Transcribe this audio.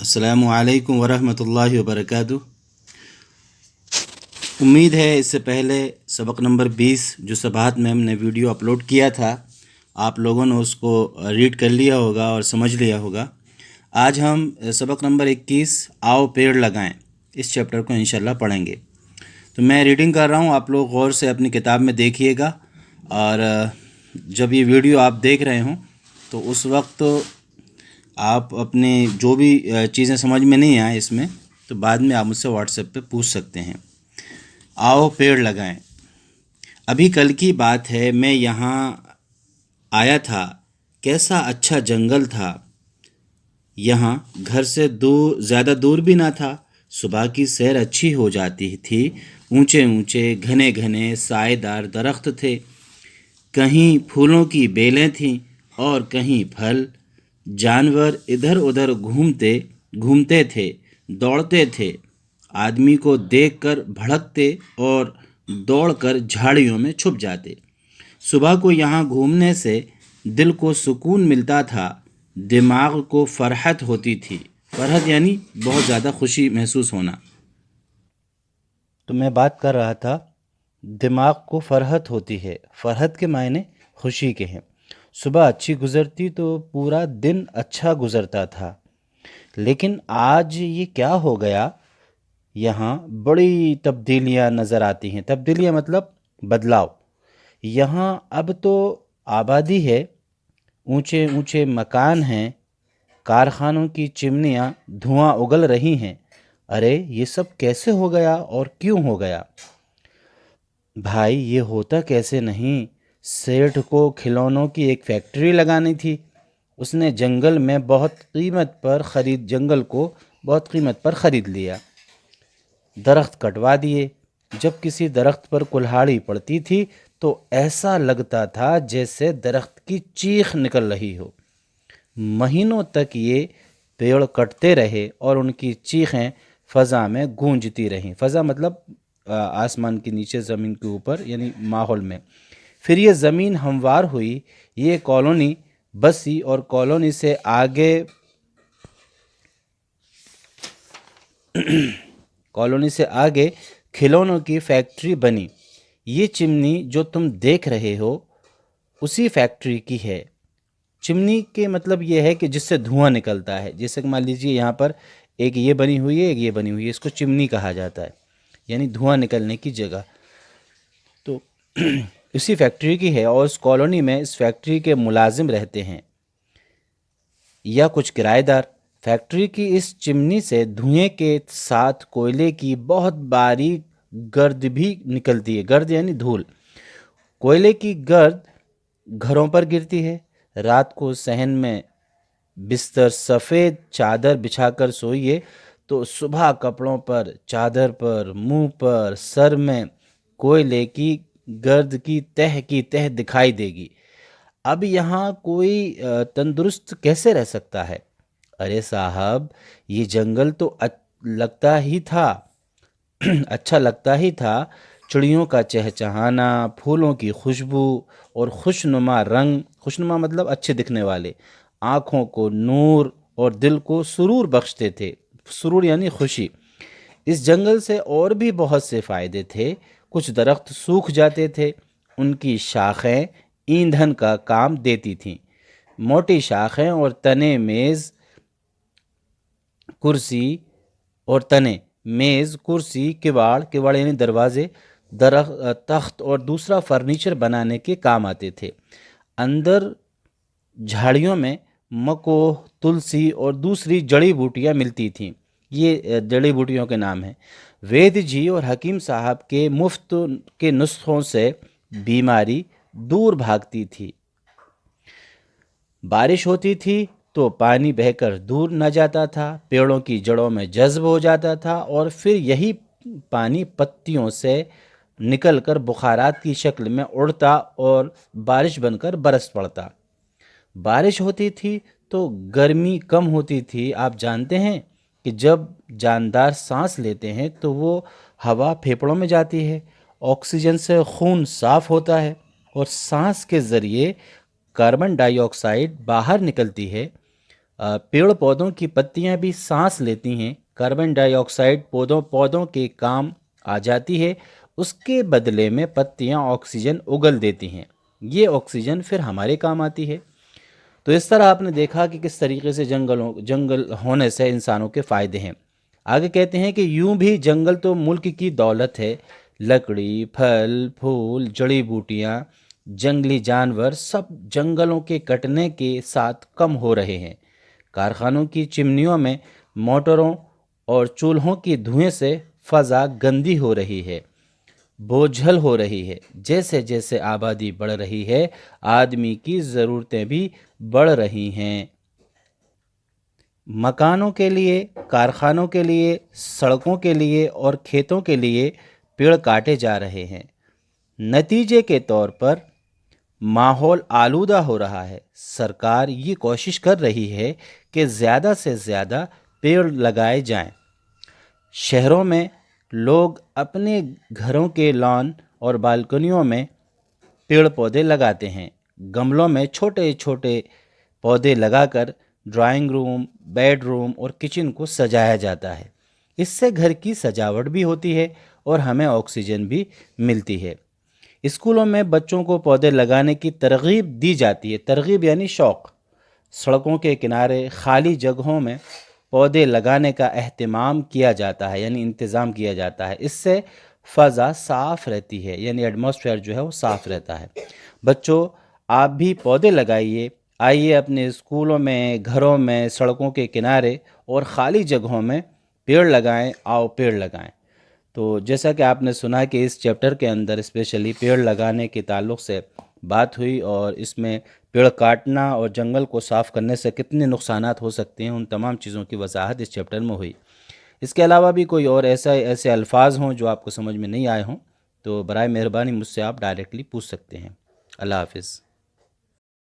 अस्सलामु अलैकुम वरहमतुल्लाहि वबरकातुहू। उम्मीद है इससे पहले सबक नंबर 20 जो सबाहत में हमने वीडियो अपलोड किया था, आप लोगों ने उसको रीड कर लिया होगा और समझ लिया होगा। आज हम सबक नंबर 21 आओ पेड़ लगाएं इस चैप्टर को इंशाल्लाह पढ़ेंगे। तो मैं रीडिंग कर रहा हूँ, आप लोग गौर से अपनी किताब में देखिएगा। और जब ये वीडियो आप देख रहे हों तो उस वक्त आप अपने जो भी चीज़ें समझ में नहीं आए इसमें, तो बाद में आप मुझसे व्हाट्सएप पे पूछ सकते हैं। आओ पेड़ लगाएं। अभी कल की बात है, मैं यहाँ आया था, कैसा अच्छा जंगल था। यहाँ घर से ज़्यादा दूर भी ना था। सुबह की सैर अच्छी हो जाती थी। ऊंचे ऊंचे घने घने साएदार दरख्त थे। कहीं फूलों की बेलें थीं और कहीं फल। जानवर इधर उधर घूमते थे, दौड़ते थे। आदमी को देखकर भड़कते और दौड़कर झाड़ियों में छुप जाते। सुबह को यहाँ घूमने से दिल को सुकून मिलता था, दिमाग को फरहत होती थी। फरहत यानी बहुत ज़्यादा खुशी महसूस होना। तो मैं बात कर रहा था, दिमाग को फरहत होती है। फरहत के मायने खुशी के हैं। सुबह अच्छी गुजरती तो पूरा दिन अच्छा गुजरता था। लेकिन आज ये क्या हो गया, यहाँ बड़ी तब्दीलियाँ नज़र आती हैं। तब्दीलियाँ मतलब बदलाव। यहाँ अब तो आबादी है, ऊंचे ऊंचे मकान हैं, कारखानों की चिमनियाँ धुआं उगल रही हैं। अरे ये सब कैसे हो गया और क्यों हो गया? भाई ये होता कैसे नहीं। सेठ को खिलौनों की एक फैक्ट्री लगानी थी। उसने जंगल को बहुत कीमत पर ख़रीद लिया। दरख्त कटवा दिए। जब किसी दरख्त पर कुल्हाड़ी पड़ती थी तो ऐसा लगता था जैसे दरख्त की चीख निकल रही हो। महीनों तक ये पेड़ कटते रहे और उनकी चीखें फ़ज़ा में गूंजती रहीं। फ़ज़ा मतलब आसमान के नीचे, ज़मीन के ऊपर, यानी माहौल में। फिर ये ज़मीन हमवार हुई, ये कॉलोनी बसी और कॉलोनी से आगे खिलौनों की फैक्ट्री बनी। ये चिमनी जो तुम देख रहे हो उसी फैक्ट्री की है। चिमनी के मतलब ये है कि जिससे धुआं निकलता है। जैसे कि मान लीजिए यहाँ पर एक ये बनी हुई है, एक ये बनी हुई है, इसको चिमनी कहा जाता है, यानी धुआं निकलने की जगह। तो इसी फैक्ट्री की है और उस कॉलोनी में इस फैक्ट्री के मुलाजिम रहते हैं या कुछ किराएदार। फैक्ट्री की इस चिमनी से धुएं के साथ कोयले की बहुत बारीक गर्द भी निकलती है। गर्द यानी धूल। कोयले की गर्द घरों पर गिरती है। रात को सहन में बिस्तर सफ़ेद चादर बिछाकर सोइए तो सुबह कपड़ों पर, चादर पर, मुंह पर, सर में कोयले की गर्द की तह दिखाई देगी। अब यहाँ कोई तंदुरुस्त कैसे रह सकता है? अरे साहब, ये जंगल तो लगता ही था अच्छा लगता ही था। चिड़ियों का चहचहाना, फूलों की खुशबू और खुशनुमा रंग, खुशनुमा मतलब अच्छे दिखने वाले, आँखों को नूर और दिल को सुरूर बख्शते थे। सुरूर यानी खुशी। इस जंगल से और भी बहुत से फ़ायदे थे। कुछ दरख्त सूख जाते थे, उनकी शाखें ईंधन का काम देती थीं। मोटी शाखें और तने मेज़, कुर्सी, किवाड़ यानी दरवाजे, तख्त और दूसरा फर्नीचर बनाने के काम आते थे। अंदर झाड़ियों में मकोह, तुलसी और दूसरी जड़ी बूटियाँ मिलती थीं। ये जड़ी बूटियों के नाम हैं। वैद्य जी और हकीम साहब के मुफ्त के नुस्खों से बीमारी दूर भागती थी। बारिश होती थी तो पानी बहकर दूर न जाता था, पेड़ों की जड़ों में जज्ब हो जाता था और फिर यही पानी पत्तियों से निकलकर बुखारात की शक्ल में उड़ता और बारिश बनकर बरस पड़ता। बारिश होती थी तो गर्मी कम होती थी। आप जानते हैं कि जब जानदार सांस लेते हैं तो वो हवा फेफड़ों में जाती है, ऑक्सीजन से खून साफ होता है और सांस के ज़रिए कार्बन डाइऑक्साइड बाहर निकलती है। पेड़ पौधों की पत्तियां भी सांस लेती हैं, कार्बन डाइऑक्साइड पौधों के काम आ जाती है, उसके बदले में पत्तियां ऑक्सीजन उगल देती हैं, ये ऑक्सीजन फिर हमारे काम आती है। तो इस तरह आपने देखा कि किस तरीके से जंगल होने से इंसानों के फ़ायदे हैं। आगे कहते हैं कि यूं भी जंगल तो मुल्क की दौलत है, लकड़ी, फल, फूल, जड़ी बूटियां, जंगली जानवर सब जंगलों के कटने के साथ कम हो रहे हैं। कारखानों की चिमनियों में मोटरों और चूल्हों की धुएं से फ़ज़ा गंदी हो रही है, बोझल हो रही है। जैसे जैसे आबादी बढ़ रही है, आदमी की ज़रूरतें भी बढ़ रही हैं। मकानों के लिए, कारखानों के लिए, सड़कों के लिए और खेतों के लिए पेड़ काटे जा रहे हैं। नतीजे के तौर पर माहौल आलूदा हो रहा है। सरकार ये कोशिश कर रही है कि ज़्यादा से ज़्यादा पेड़ लगाए जाएं। शहरों में लोग अपने घरों के लॉन और बालकनियों में पेड़ पौधे लगाते हैं। गमलों में छोटे छोटे पौधे लगाकर ड्राइंग रूम, बेडरूम और किचन को सजाया जाता है। इससे घर की सजावट भी होती है और हमें ऑक्सीजन भी मिलती है। स्कूलों में बच्चों को पौधे लगाने की तरगीब दी जाती है, तरगीब यानी शौक़। सड़कों के किनारे खाली जगहों में पौधे लगाने का एहतमाम किया जाता है, यानी इंतज़ाम किया जाता है। इससे फ़ज़ा साफ़ रहती है, यानी एटमॉस्फेयर जो है वो साफ़ रहता है। बच्चों, आप भी पौधे लगाइए। आइए अपने स्कूलों में, घरों में, सड़कों के किनारे और ख़ाली जगहों में पेड़ लगाएं। आओ पेड़ लगाएं। तो जैसा कि आपने सुना कि इस चैप्टर के अंदर स्पेशली पेड़ लगाने के ताल्लुक़ से बात हुई और इसमें पेड़ काटना और जंगल को साफ़ करने से कितने नुकसानात हो सकते हैं, उन तमाम चीज़ों की वजाहत इस चैप्टर में हुई। इसके अलावा भी कोई और ऐसे अल्फाज हों जो आपको समझ में नहीं आए हों, तो बराए मेहरबानी मुझसे आप डायरेक्टली पूछ सकते हैं। अल्लाह हाफ़िज़।